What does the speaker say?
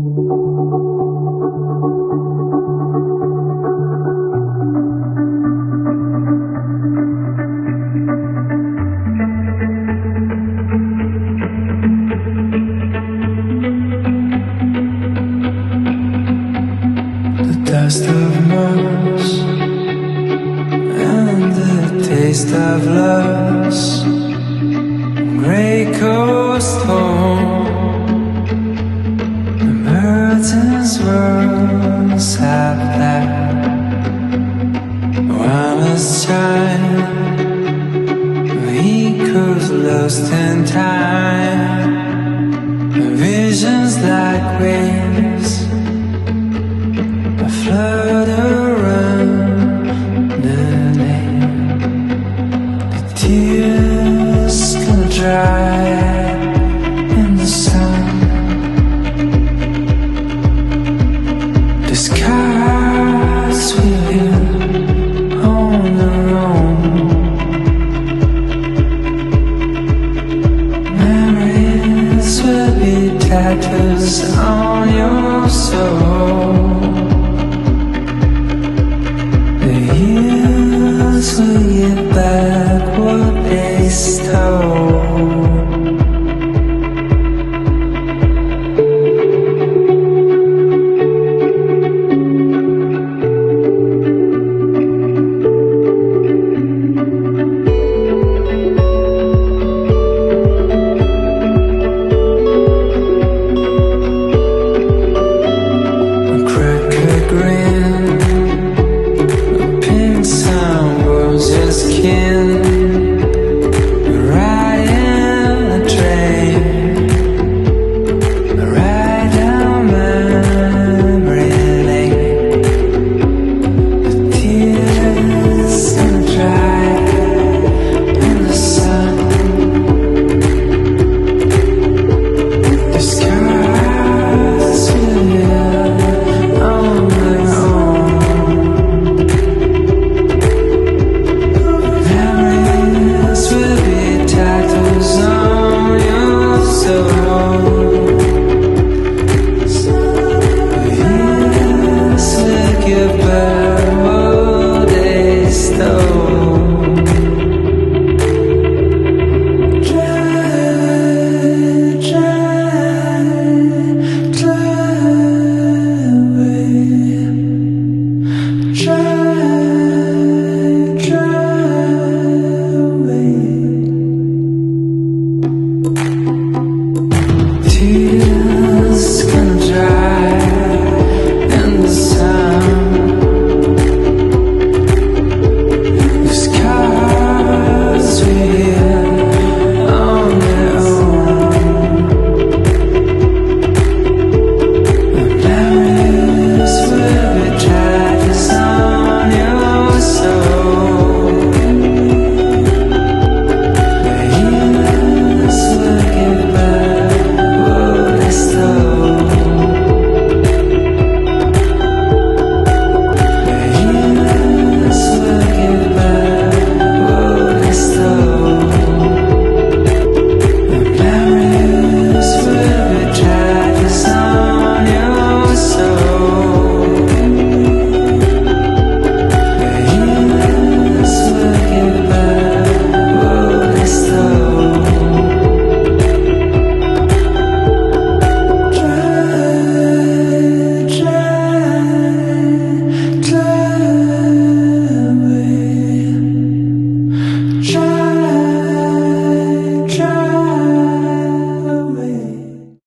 Dust of moss and the taste of loss, grey coast home, the merchant's words have left. One is child, he was lost in time, visions like waves float around the lake. The tears gonna dry in the sun. The skies will heal on their own. Memories will be tattoos on your soul. We get back.